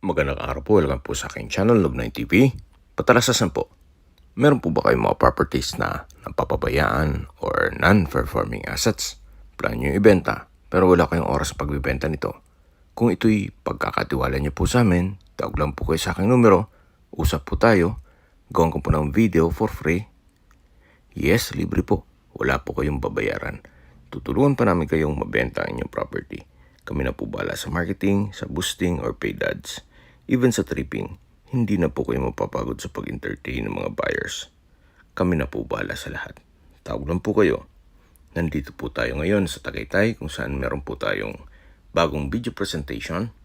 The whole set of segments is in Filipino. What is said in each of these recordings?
Magandang araw po. Welcome po sa aking channel, Love9 TV. Patalasasan po, meron po ba kayong mga properties na napapabayaan or non-performing assets? Plan nyo ibenta, pero wala kayong oras sa pagbibenta nito. Kung ito'y pagkakatiwala nyo po sa amin, tawag lang po kayo sa aking numero, usap po tayo, gawin ko po ng video for free. Yes, libre po. Wala po kayong babayaran. Tutulungan pa namin kayong mabenta ang inyong property. Kami na po bahala sa marketing, sa boosting, or paid ads. Even sa tripping, hindi na po kayo mapapagod sa pag-entertain ng mga buyers. Kami na po bahala sa lahat. Tawag lang po kayo. Nandito po tayo ngayon sa Tagaytay kung saan meron po tayong bagong video presentation.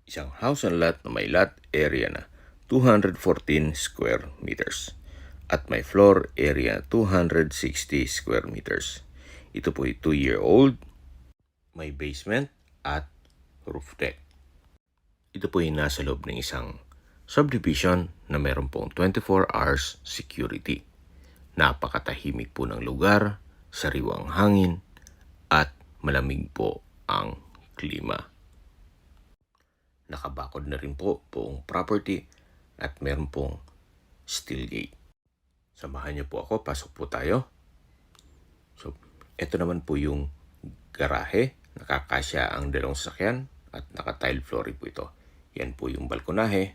Isang house and lot na may lot area na 214 square meters. At may floor area 260 square meters. Ito po ay 2-year-old, may basement at roof deck. Ito po ay nasa loob ng isang subdivision na meron pong 24 hours security. Napakatahimik po ng lugar, sariwang hangin, at malamig po ang klima. Nakabakod na rin po buong property at meron pong steel gate. Samahan niyo po ako, pasok po tayo. So, ito naman po yung garahe. Nakakasya ang dalawang sasakyan at naka-tile flooring po ito. Yan po yung balkonahe.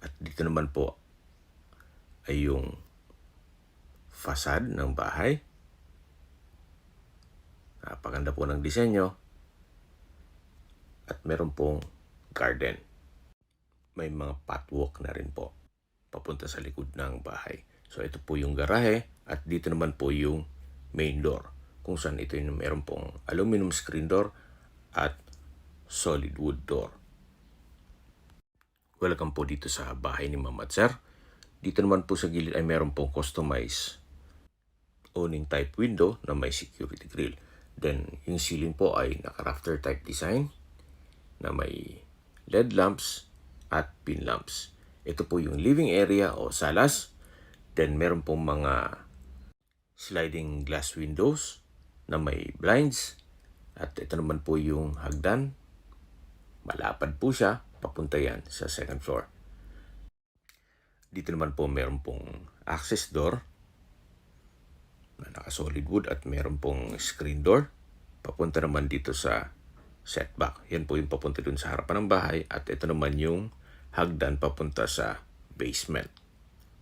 At dito naman po ay yung facade ng bahay. Napaganda po ng disenyo. At meron pong garden. May mga pathwalk na rin po papunta sa likod ng bahay. So ito po yung garahe at dito naman po yung main door. Kung saan ito yung meron pong aluminum screen door at solid wood door. Welcome po dito sa bahay ni Ma'am at Sir. Dito naman po sa gilid ay meron pong customized owning type window na may security grill. Then yung ceiling po ay naka-rafter type design na may LED lamps at pin lamps. Ito po yung living area o salas. Then meron pong mga sliding glass windows na may blinds. At ito naman po yung hagdan. Malapad po siya. Papunta yan sa second floor. Dito naman po meron pong access door na naka-solid wood at meron pong screen door. Papunta naman dito sa setback. Yan po yung papunta dun sa harapan ng bahay. At ito naman yung hagdan papunta sa basement.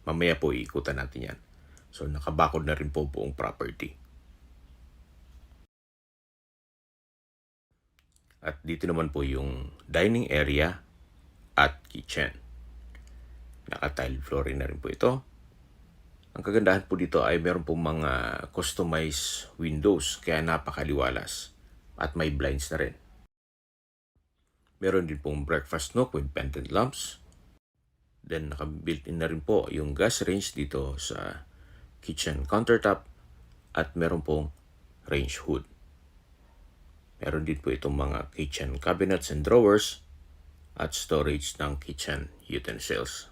Mamaya po iikutan natin yan. So nakabakod na rin po buong property. At dito naman po yung dining area at kitchen. Naka-tile flooring na rin po ito. Ang kagandahan po dito ay meron po mga customized windows kaya napakaliwalas at may blinds na rin. Meron din pong breakfast nook with pendant lamps. Then naka-built-in na rin po yung gas range dito sa kitchen countertop at meron pong range hood. Meron din po itong mga kitchen cabinets and drawers at storage ng kitchen utensils.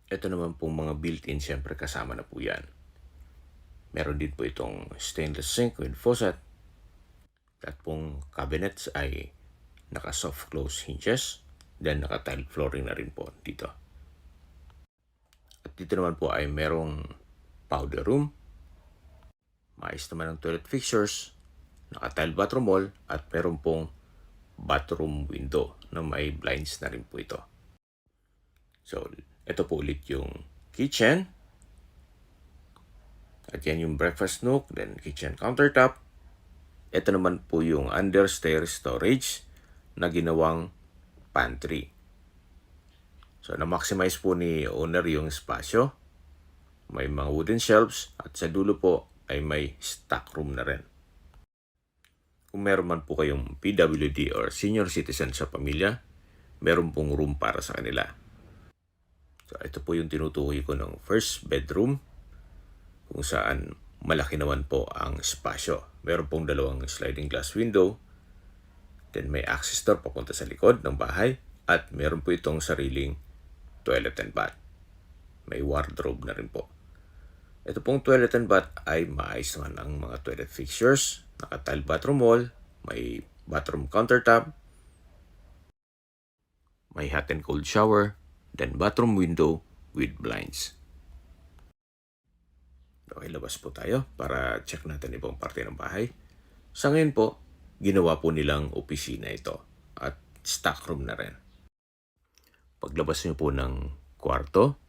Ito naman pong mga built-in, siyempre kasama na po yan. Meron din po itong stainless sink with faucet. At pong cabinets ay naka-soft close hinges. Then naka-tile flooring na rin po dito. At dito naman po ay merong powder room. Maayos naman ang toilet fixtures. Naka-tile bathroom wall at meron pong bathroom window na may blinds na rin po ito. So, ito po ulit yung kitchen. At yan yung breakfast nook, then kitchen countertop. Ito naman po yung understairs storage na ginawang pantry. So, na-maximize po ni owner yung espasyo. May mga wooden shelves at sa dulo po ay may stock room na rin. Kung meron man po kayong PWD or senior citizen sa pamilya, meron pong room para sa kanila. So, ito po yung tinutukoy ko ng first bedroom kung saan malaki naman po ang espasyo. Meron pong dalawang sliding glass window. Then may access door papunta sa likod ng bahay at meron po itong sariling toilet and bath. May wardrobe na rin po. Ito pong toilet and bath ay maayos naman ang mga toilet fixtures. Naka-tile bathroom wall, may bathroom countertop, May hot and cold shower, then bathroom window with blinds. Okay, labas po tayo para check natin ibang parte ng bahay. Sa ngayon po, ginawa po nilang opisina ito at stock room na rin. Paglabas niyo po ng kwarto,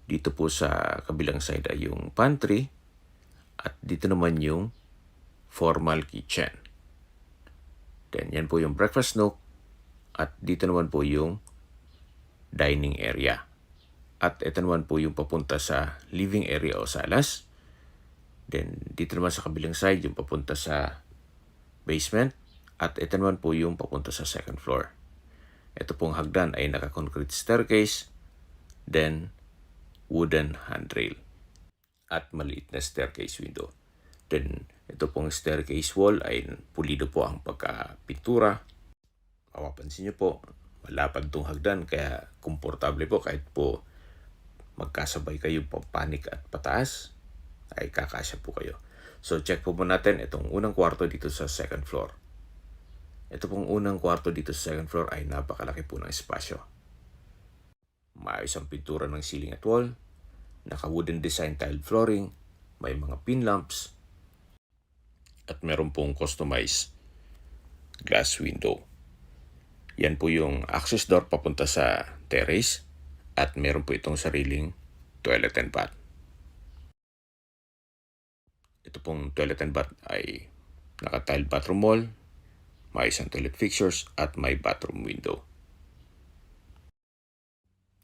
dito po sa kabilang side ay yung pantry at dito naman yung formal kitchen. Then yan po yung breakfast nook at dito naman po yung dining area. At ito naman po yung papunta sa living area o salas. Then dito naman sa kabilang side yung papunta sa basement. At ito naman po yung papunta sa second floor. Ito pong hagdan ay naka-concrete staircase. Then wooden handrail. At maliit na staircase window. Then ito pong staircase wall ay pulido po ang pagkapintura. Mapapansin nyo po, malapad itong hagdan kaya komportable po kahit po magkasabay kayo papanik at pataas ay kakasya po kayo. So check po natin itong unang kwarto dito sa second floor. Ito pong unang kwarto dito sa second floor ay napakalaki po ng espasyo. Maayos ang pintura ng ceiling at wall, naka-wooden design tiled flooring, may mga pin lamps, at meron pong customized glass window. Yan po yung access door papunta sa terrace at meron po itong sariling toilet and bath. Ito pong toilet and bath ay naka-tiled bathroom wall, may isang toilet fixtures at may bathroom window.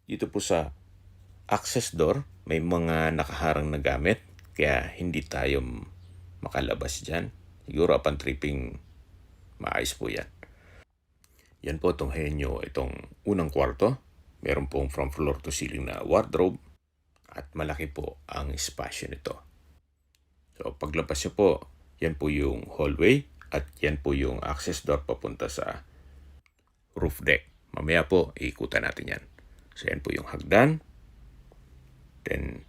Dito po sa access door, may mga nakaharang na gamit kaya hindi tayo makalabas dyan. Siguro upon tripping, maayos po yan. Yan po, tunghayan nyo itong unang kwarto. Meron pong from floor to ceiling na wardrobe at malaki po ang espasyo nito. So paglabas nyo po, yan po yung hallway at yan po yung access door papunta sa roof deck. Mamaya po, iikutan natin yan. So yan po yung hagdan. Then,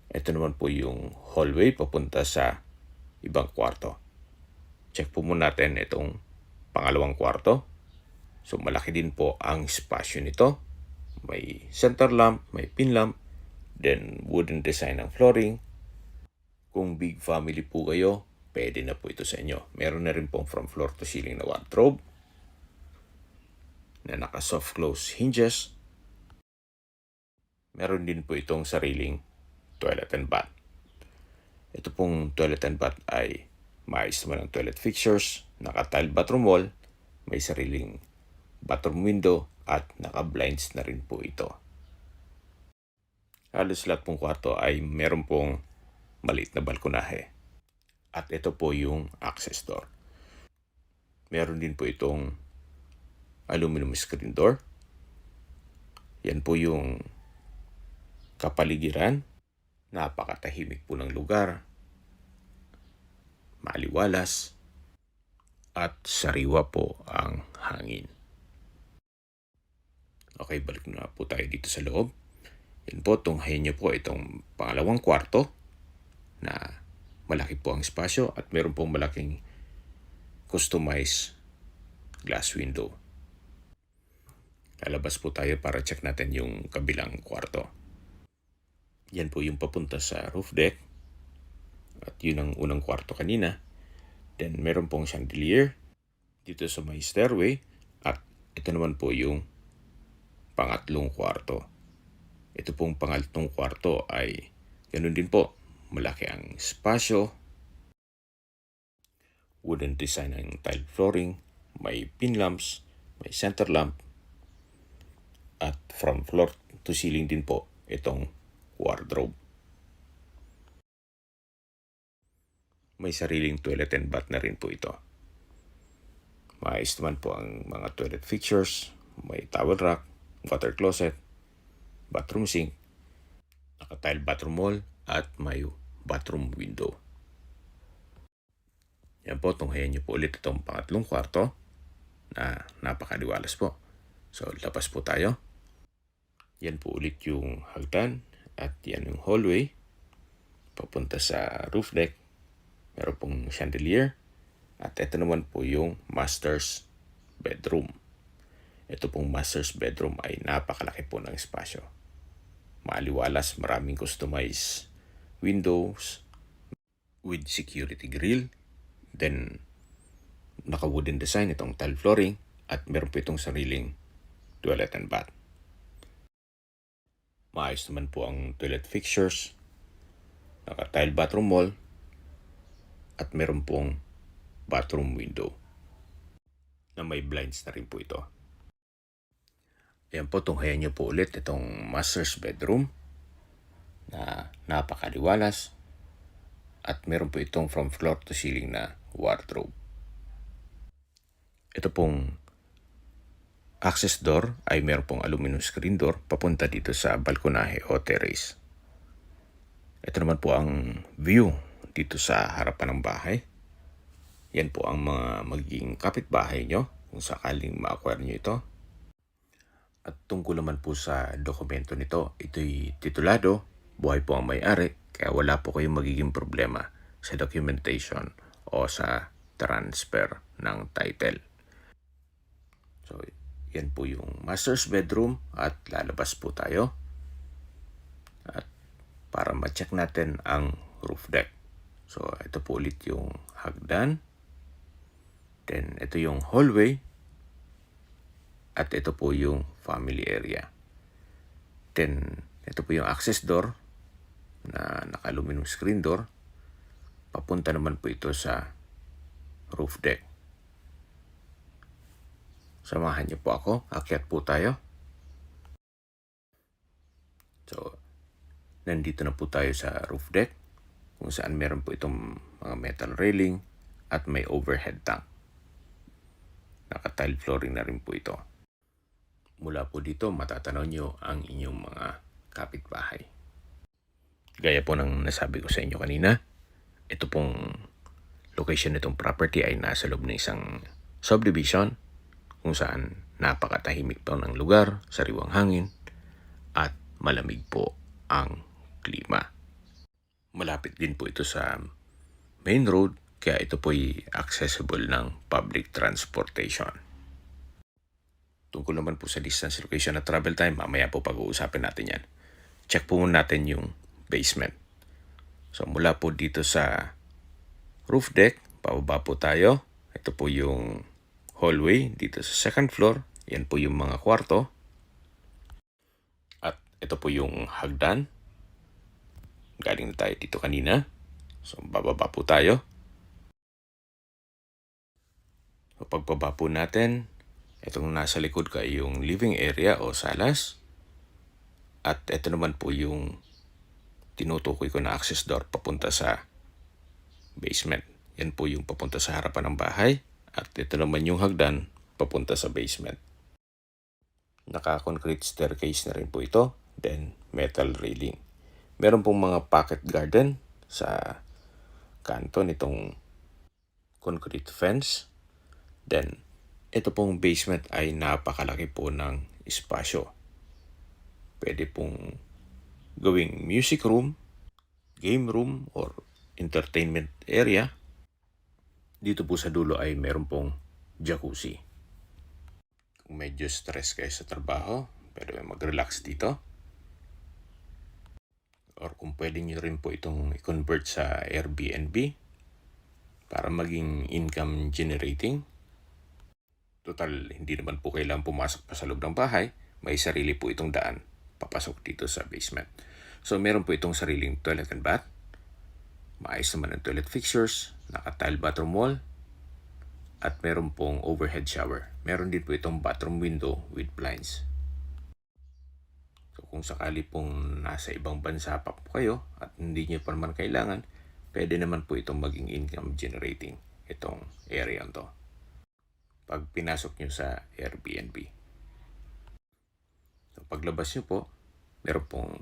ito naman po yung hallway papunta sa ibang kwarto. Check po muna natin itong pangalawang kwarto. So malaki din po ang espasyo nito. May center lamp, may pin lamp, then wooden design ng flooring. Kung big family po kayo, pwede na po ito sa inyo. Meron na rin pong from floor to ceiling na wardrobe na naka soft close hinges. Meron din po itong sariling toilet and bath. Ito pong toilet and bath ay maayos naman ang toilet fixtures, naka-tiled bathroom wall, may sariling bathroom window at naka-blinds na rin po ito. Halos lahat pong kwarto ay meron pong maliit na balkonahe. At ito po yung access door. Meron din po itong aluminum screen door. Yan po yung kapaligiran. Napakatahimik po ng lugar. Maliwalas. At sariwa po ang hangin. Okay, balik na po tayo dito sa loob. Yan po, tunghayin nyo po itong pangalawang kwarto na malaki po ang espasyo at meron pong malaking customized glass window. Lalabas po tayo para check natin yung kabilang kwarto. Yan po yung papunta sa roof deck. At yun ang unang kwarto kanina. Then meron pong chandelier dito sa may stairway. At ito naman po yung pangatlong kwarto. Ito pong pangatlong kwarto ay ganun din po. Malaki ang espasyo. Wooden design ng tile flooring. May pin lamps. May center lamp. At from floor to ceiling din po itong wardrobe. May sariling toilet and bath na rin po ito. Maayos naman po ang mga toilet fixtures. May towel rack, water closet, bathroom sink, naka-tile bathroom wall, at may bathroom window. Yan po, tunghayan nyo po ulit itong pangatlong kwarto na napakaliwalas po. So, labas po tayo. Yan po ulit yung hagdan at yan yung hallway papunta sa roof deck. Meron pong chandelier at ito naman po yung master's bedroom. ito pong master's bedroom ay napakalaki po ng espasyo. Maaliwalas, maraming customized windows with security grill. Then, naka-wooden design itong tile flooring at meron po itong sariling toilet and bath. Maayos naman po ang toilet fixtures, naka-tile bathroom wall, at meron pong bathroom window na may blinds na rin po ito. Ayan po, tunghayan niyo po ulit itong master's bedroom na napakaliwalas at meron po itong from floor to ceiling na wardrobe. Ito pong access door ay meron pong aluminum screen door papunta dito sa balkonahe o terrace. Ito naman po ang view dito sa harapan ng bahay. Yan po ang mga magiging kapitbahay nyo kung sakaling ma-acquire nyo ito. At tungkol naman po sa dokumento nito, ito'y titulado, buhay po ang may-ari, kaya wala po kayong magiging problema sa documentation o sa transfer ng title. So, yan po yung master's bedroom at lalabas po tayo. At para ma-check natin ang roof deck. So, ito po ulit yung hagdan. Then, ito yung hallway. At ito po yung family area. Then, ito po yung access door na naka-aluminum screen door. Papunta naman po ito sa roof deck. Samahan niyo po ako. Akyat po tayo. So, nandito na po tayo sa roof deck kung saan meron po itong mga metal railing at may overhead tank. Naka-tile flooring na rin po ito. Mula po dito, matatanaw nyo ang inyong mga kapitbahay. Gaya po ng nasabi ko sa inyo kanina, ito pong location nitong property ay nasa loob ng isang subdivision kung saan napakatahimik po ng lugar, sariwang hangin, at malamig po ang klima. Malapit din po ito sa main road, kaya ito po'y accessible ng public transportation. Tungkol naman po sa distance, location at travel time, mamaya po pag-uusapin natin yan. Check po muna natin yung basement. So mula po dito sa roof deck, pababa po tayo. Ito po yung hallway dito sa second floor. Yan po yung mga kwarto. At ito po yung hagdan. Galing na tayo dito kanina. So bababa po tayo. So pagbaba po natin, itong nasa likod ko ay yung living area o salas. At ito naman po yung tinutukoy ko na access door papunta sa basement. Yan po yung papunta sa harapan ng bahay. At ito naman yung hagdan papunta sa basement. Naka-concrete staircase na rin po ito. Then metal railing. Meron pong mga pocket garden sa kanto nitong concrete fence. Then ito pong basement ay napakalaki po ng espasyo. Pwede pong gawing music room, game room, or entertainment area. Dito po sa dulo ay meron pong jacuzzi. Kung medyo stress kayo sa trabaho, pwede mag-relax dito. Or kung pwede nyo rin po itong i-convert sa Airbnb para maging income generating. Total, hindi naman po kailangan pumasok pa sa loob ng bahay. May sarili po itong daan papasok dito sa basement. So, meron po itong sariling toilet and bath. Maayos naman ang toilet fixtures, naka-tile bathroom wall, at meron pong overhead shower. Meron din po itong bathroom window with blinds. So, kung sakali pong nasa ibang bansa pa po kayo at hindi nyo pa naman kailangan, pwede naman po itong maging income generating itong area to pag pinasok nyo sa Airbnb. So, paglabas nyo po, meron pong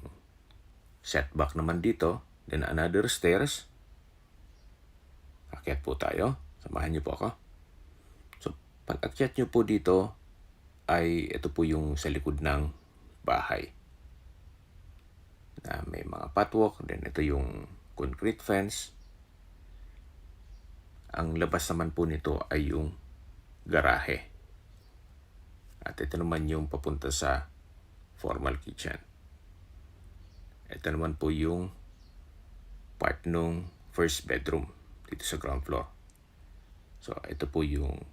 setback naman dito. Then another stairs. Akyat po tayo. Samahan nyo po ako. So, pag akyat nyo po dito, ay ito po yung sa likod ng bahay. Na may mga patwalk. Then ito yung concrete fence. Ang labas naman po nito ay yung garahe. At ito naman yung papunta sa formal kitchen. Ito naman po yung part nung first bedroom dito sa ground floor. So, ito po yung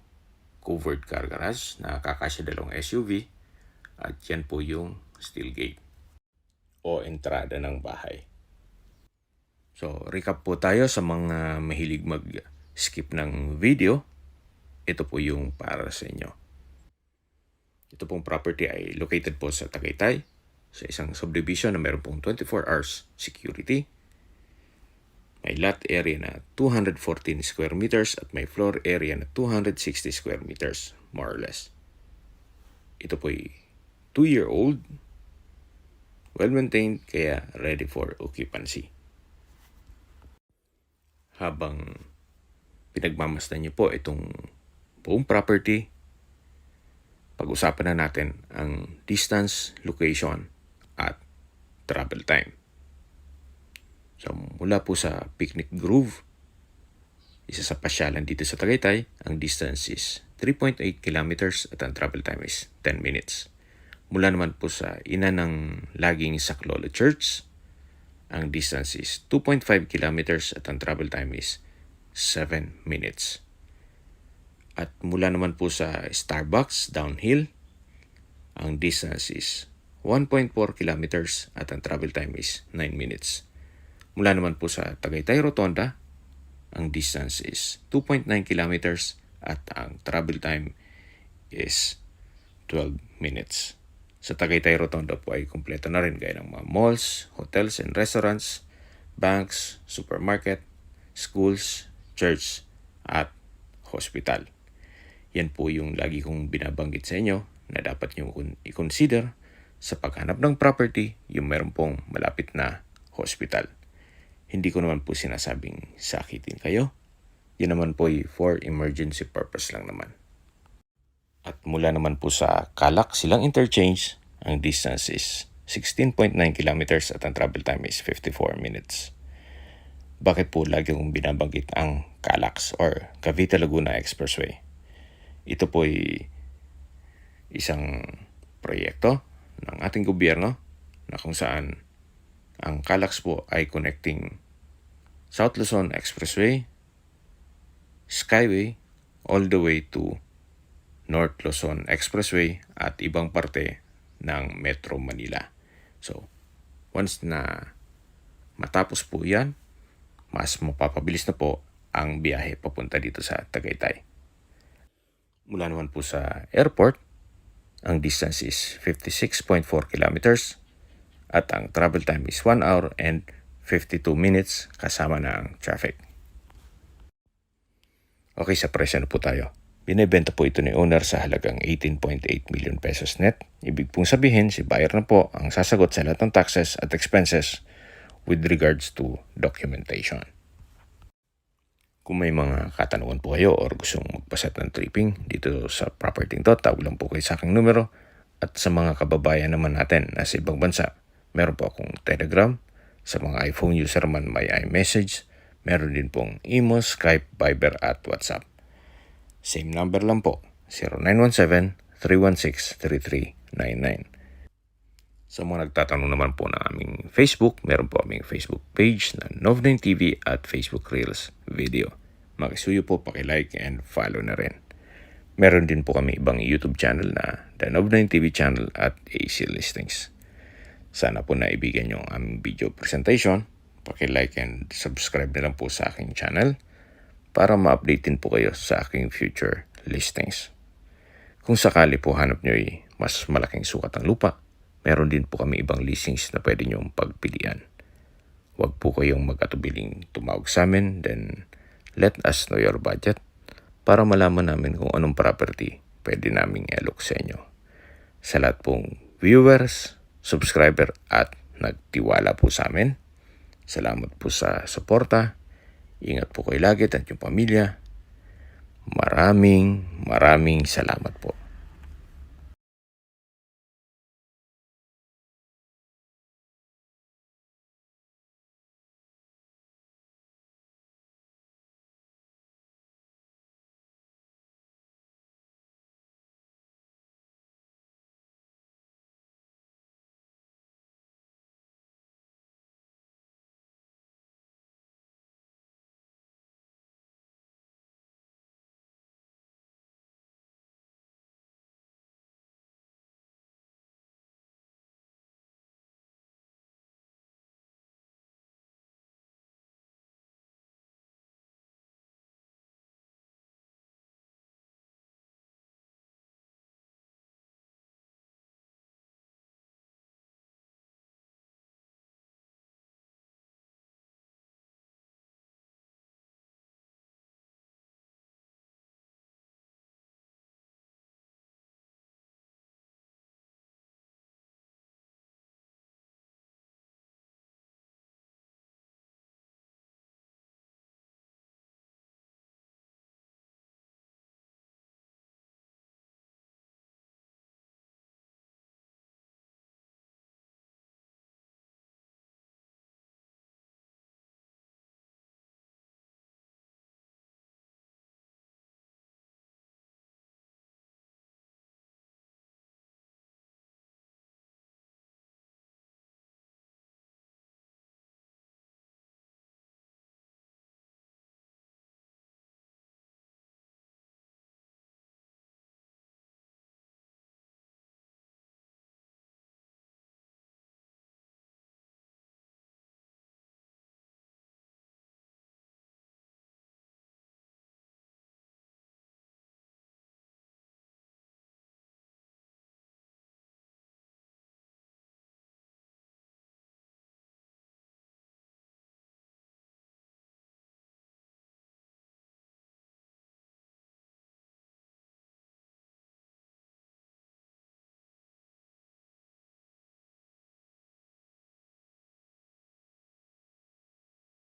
covered car garage na kakasya dalawang SUV at yan po yung steel gate o entrada ng bahay. So, recap po tayo sa mga mahilig mag-skip ng video. Ito po yung para sa inyo. Ito pong property ay located po sa Tagaytay, sa isang subdivision na meron pong 24 hours security. May lot area na 214 square meters at may floor area na 260 square meters, more or less. Ito po ay 2-year-old, well-maintained, kaya ready for occupancy. Habang pinagmamasdan niyo po itong buong property, pag-usapan na natin ang distance, location, at travel time. So, mula po sa Picnic Grove, isa sa pasyalan dito sa Tagaytay, ang distance is 3.8 kilometers at ang travel time is 10 minutes. Mula naman po sa ina ng laging Saklolo Church, ang distance is 2.5 kilometers at ang travel time is 7 minutes. At mula naman po sa Starbucks downhill, ang distance is 1.4 kilometers at ang travel time is 9 minutes. Mula naman po sa Tagaytay Rotonda, ang distance is 2.9 kilometers at ang travel time is 12 minutes. Sa Tagaytay Rotonda po ay kumpleto na rin gaya ng mga malls, hotels and restaurants, banks, supermarket, schools, church, at hospital. Yan po yung lagi kong binabanggit sa inyo na dapat nyo i-consider sa paghanap ng property yung meron pong malapit na hospital. Hindi ko naman po sinasabing sakitin kayo. Yan naman po ay for emergency purpose lang naman. At mula naman po sa Calac Silang Interchange, ang distance is 16.9 kilometers at ang travel time is 54 minutes. Bakit po lagi kong binabanggit ang Calax or Cavite Laguna Expressway? Ito po ay isang proyekto ng ating gobyerno na kung saan ang Calax po ay connecting South Luzon Expressway, Skyway, all the way to North Luzon Expressway at ibang parte ng Metro Manila. So, once na matapos po yan, mas mapapabilis na po ang biyahe papunta dito sa Tagaytay. Mula naman po sa airport, ang distance is 56.4 kilometers at ang travel time is 1 hour and 52 minutes kasama na ang traffic. Okay, sa presyo na po tayo. Binibenta po ito ni owner sa halagang 18.8 million pesos net. Ibig pong sabihin, si buyer na po ang sasagot sa lahat ng taxes at expenses with regards to documentation. Kung may mga katanungan po kayo or gustong magpaset ng tripping dito sa property to, tawag lang po kayo sa aking numero. At sa mga kababayan naman natin na sa ibang bansa, meron po akong Telegram. Sa mga iPhone user man may iMessage. Meron din pong Imo, Skype, Viber at WhatsApp. Same number lang po, 0917-316-3399. Sa mga nagtatanong naman po na aming Facebook, meron po aming Facebook page na Nov9 TV at Facebook Reels Video. Makisuyo po, pakilike and follow na rin. Meron din po kami ibang YouTube channel na The Nov9 TV channel at AC Listings. Sana po naibigan nyo ang aming video presentation. Pakilike and subscribe na lang po sa aking channel para ma-update din po kayo sa aking future listings. Kung sakali po hanap nyo ay mas malaking sukat ng lupa, meron din po kami ibang listings na pwede nyong pagpilian. Huwag po kayong mag-atubiling tumawag sa amin, then let us know your budget para malaman namin kung anong property pwede naming i-alok sa inyo. Sa lahat pong viewers, subscriber at nagtiwala po sa amin, salamat po sa suporta. Ingat po kayo lagi at yung pamilya. Maraming salamat po.